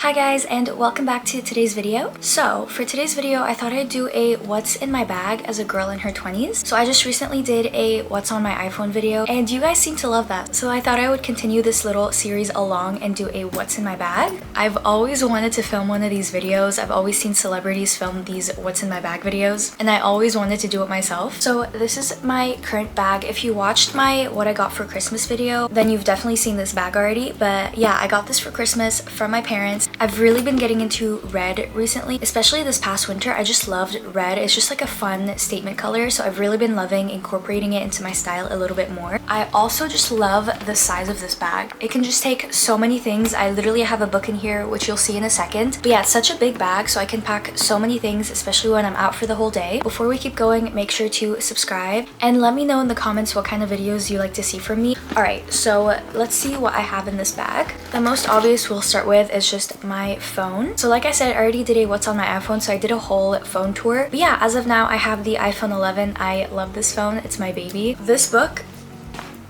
Hi guys, and welcome back to today's video. So for today's video, I thought I'd do a what's in my bag as a girl in her 20s. So I just recently did a what's on my iPhone video and you guys seem to love that. So I thought I would continue this little series along and do a what's in my bag. I've always wanted to film one of these videos. I've always seen celebrities film these what's in my bag videos and I always wanted to do it myself. So this is my current bag. If you watched my what I got for Christmas video, then you've definitely seen this bag already. But yeah, I got this for Christmas from my parents. I've really been getting into red recently, especially this past winter. I just loved red. It's just like a fun statement color, so I've really been loving incorporating it into my style a little bit more. I also just love the size of this bag. It can just take so many things. I literally have a book in here, which you'll see in a second. But yeah, it's such a big bag, so I can pack so many things, especially when I'm out for the whole day. Before we keep going, make sure to subscribe and let me know in the comments what kind of videos you like to see from me. Alright, so let's see what I have in this bag. The most obvious we'll start with is just my phone. So like I said, I already did a what's on my iPhone, so I did a whole phone tour. But yeah, as of now, I have the iPhone 11. I love this phone. It's my baby. This book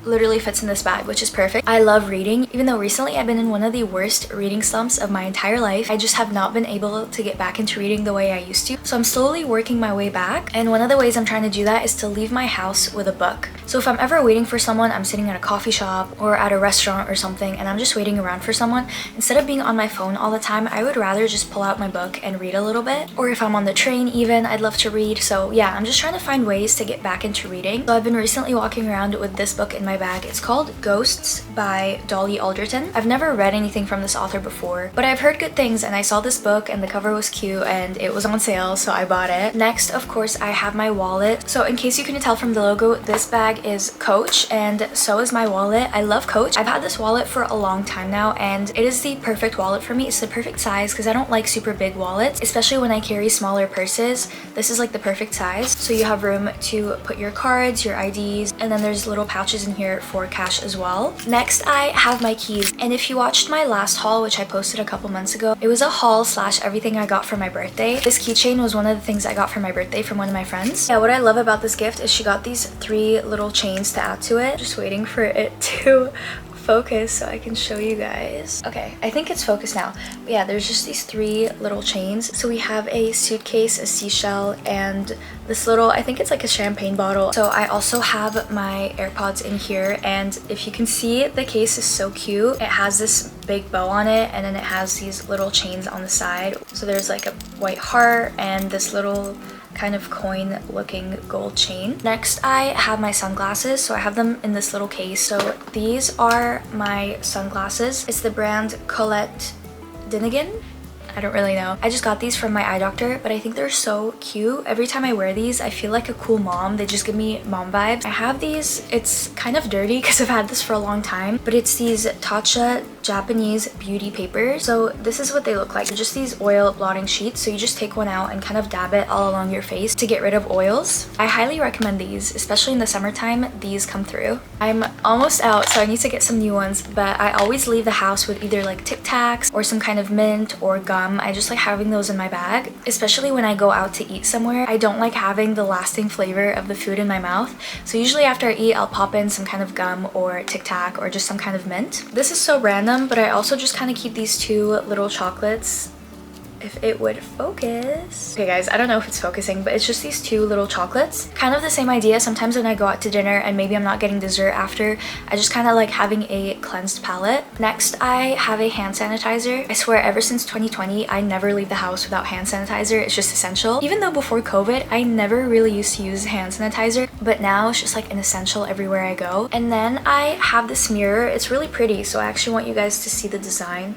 literally fits in this bag, which is perfect. I love reading, even though recently I've been in one of the worst reading slumps of my entire life. I just have not been able to get back into reading the way I used to. So I'm slowly working my way back. And one of the ways I'm trying to do that is to leave my house with a book. So if I'm ever waiting for someone, I'm sitting at a coffee shop or at a restaurant or something, and I'm just waiting around for someone, instead of being on my phone all the time, I would rather just pull out my book and read a little bit. Or if I'm on the train even, I'd love to read. So yeah, I'm just trying to find ways to get back into reading. So I've been recently walking around with this book in my bag. It's called Ghosts by Dolly Alderton. I've never read anything from this author before, but I've heard good things, and I saw this book and the cover was cute and it was on sale, so I bought it. Next, of course, I have my wallet. So in case you couldn't tell from the logo, this bag is Coach and so is my wallet. I love Coach. I've had this wallet for a long time now and it is the perfect wallet for me. It's the perfect size because I don't like super big wallets, especially when I carry smaller purses. This is like the perfect size. So you have room to put your cards, your IDs, and then there's little pouches in here for cash as well. Next, I have my keys. And if you watched my last haul, which I posted a couple months ago, it was a haul slash everything I got for my birthday. This keychain was one of the things I got for my birthday from one of my friends. Yeah, what I love about this gift is she got these 3 little chains to add to it. Just waiting for it to focus so I can show you guys. Okay, I think it's focused now. But yeah, there's just these 3 little chains. So we have a suitcase, a seashell, and this little, I think it's like a champagne bottle. So I also have my AirPods in here, and if you can see, the case is so cute. It has this big bow on it, and then it has these little chains on the side. So there's like a white heart and this little kind of coin looking gold chain. Next, I have my sunglasses. So I have them in this little case. So these are my sunglasses. It's the brand Colette Dinigan. I don't really know. I just got these from my eye doctor, but I think they're so cute. Every time I wear these, I feel like a cool mom. They just give me mom vibes. I have these. It's kind of dirty because I've had this for a long time, but it's these Tatcha Japanese beauty papers. So this is what they look like. They're just these oil blotting sheets. So you just take one out and kind of dab it all along your face to get rid of oils. I highly recommend these, especially in the summertime. These come through. I'm almost out, so I need to get some new ones, but I always leave the house with either like Tic Tacs or some kind of mint or gum. I just like having those in my bag, especially when I go out to eat somewhere. I don't like having the lasting flavor of the food in my mouth. So usually after I eat, I'll pop in some kind of gum or Tic Tac or just some kind of mint. This is so random, but I also just kind of keep these 2 little chocolates. If it would focus. Okay guys, I don't know if it's focusing, but it's just these 2 little chocolates. Kind of the same idea. Sometimes when I go out to dinner and maybe I'm not getting dessert after, I just kind of like having a cleansed palate. Next, I have a hand sanitizer. I swear ever since 2020, I never leave the house without hand sanitizer. It's just essential. Even though before COVID, I never really used to use hand sanitizer, but now it's just like an essential everywhere I go. And then I have this mirror. It's really pretty, so I actually want you guys to see the design.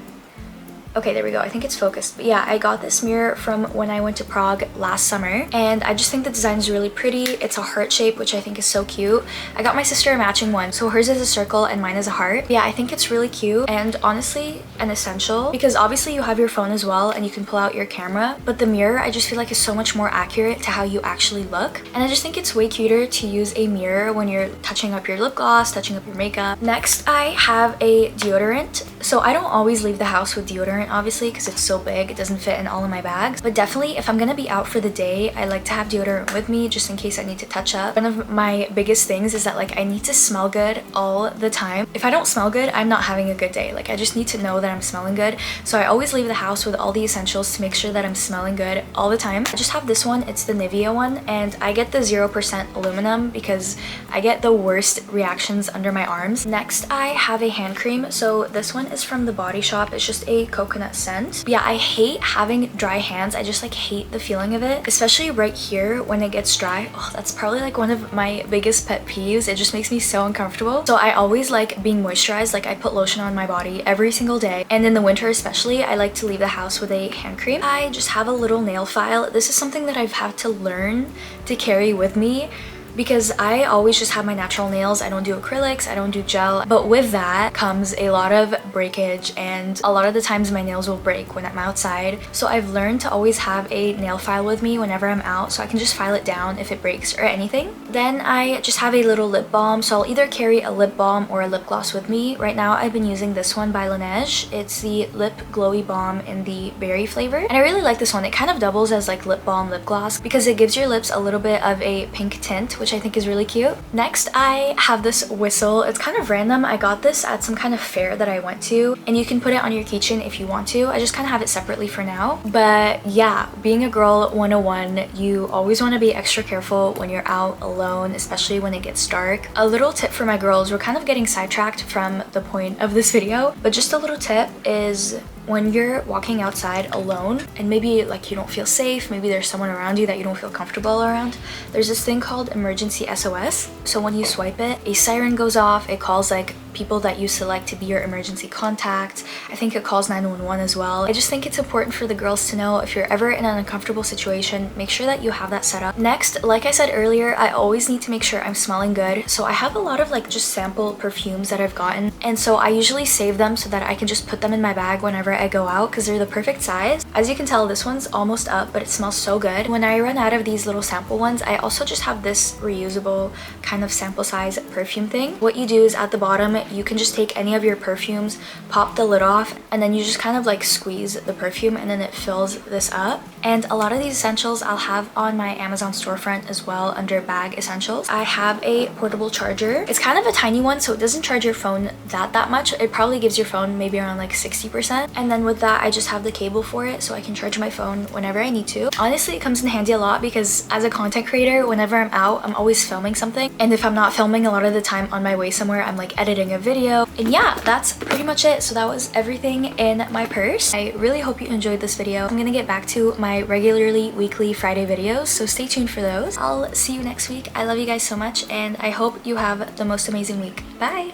Okay, there we go. I think it's focused. But yeah, I got this mirror from when I went to Prague last summer, and I just think the design is really pretty. It's a heart shape, which I think is so cute. I got my sister a matching one, so hers is a circle and mine is a heart. Yeah, I think it's really cute and honestly an essential, because obviously you have your phone as well and you can pull out your camera, but the mirror I just feel like is so much more accurate to how you actually look. And I just think it's way cuter to use a mirror when you're touching up your lip gloss, touching up your makeup. Next, I have a deodorant. So I don't always leave the house with deodorant different obviously because it's so big, it doesn't fit in all of my bags. But definitely if I'm gonna be out for the day, I like to have deodorant with me just in case I need to touch up. One of my biggest things is that like I need to smell good all the time. If I don't smell good, I'm not having a good day. Like I just need to know that I'm smelling good. So I always leave the house with all the essentials to make sure that I'm smelling good all the time. I just have this one, it's the Nivea one, and I get the 0% aluminum because I get the worst reactions under my arms. Next, I have a hand cream. So this one is from the Body Shop. It's just a coconut scent. But yeah, I hate having dry hands. I just like hate the feeling of it, especially right here when it gets dry. Oh, that's probably like one of my biggest pet peeves. It just makes me so uncomfortable. So I always like being moisturized. Like I put lotion on my body every single day. And in the winter especially, I like to leave the house with a hand cream. I just have a little nail file. This is something that I've had to learn to carry with me because I always just have my natural nails. I don't do acrylics, I don't do gel, but with that comes a lot of breakage, and a lot of the times my nails will break when I'm outside. So I've learned to always have a nail file with me whenever I'm out so I can just file it down if it breaks or anything. Then I just have a little lip balm, so I'll either carry a lip balm or a lip gloss with me. Right now I've been using this one by Laneige. It's the Lip Glowy Balm in the berry flavor, and I really like this one. It kind of doubles as like lip balm, lip gloss because it gives your lips a little bit of a pink tint, which I think is really cute. Next, I have this whistle. It's kind of random. I got this at some kind of fair that I went to, and you can put it on your keychain if you want to. I just kind of have it separately for now. But yeah, being a girl 101, you always want to be extra careful when you're out alone, especially when it gets dark. A little tip for my girls, we're kind of getting sidetracked from the point of this video, but just a little tip is when you're walking outside alone and maybe like you don't feel safe, maybe there's someone around you that you don't feel comfortable around, there's this thing called emergency SOS. So when you swipe it, a siren goes off. It calls like people that you select to be your emergency contact. I think it calls 911 as well. I just think it's important for the girls to know if you're ever in an uncomfortable situation, make sure that you have that set up. Next, like I said earlier, I always need to make sure I'm smelling good. So I have a lot of like just sample perfumes that I've gotten, and so I usually save them so that I can just put them in my bag whenever I go out because they're the perfect size. As you can tell, this one's almost up, but it smells so good. When I run out of these little sample ones, I also just have this reusable kind of sample size perfume thing. What you do is at the bottom, you can just take any of your perfumes, pop the lid off, and then you just kind of like squeeze the perfume and then it fills this up. And a lot of these essentials I'll have on my Amazon storefront as well under bag essentials. I have a portable charger. It's kind of a tiny one, so it doesn't charge your phone that much. It probably gives your phone maybe around like 60%. And then with that, I just have the cable for it so I can charge my phone whenever I need to. Honestly, it comes in handy a lot because as a content creator, whenever I'm out, I'm always filming something. And if I'm not filming, a lot of the time on my way somewhere, I'm like editing a video. And yeah, that's pretty much it. So that was everything in my purse. I really hope you enjoyed this video. I'm gonna get back to my regularly weekly Friday videos, so stay tuned for those. I'll see you next week. I love you guys so much, and I hope you have the most amazing week. Bye!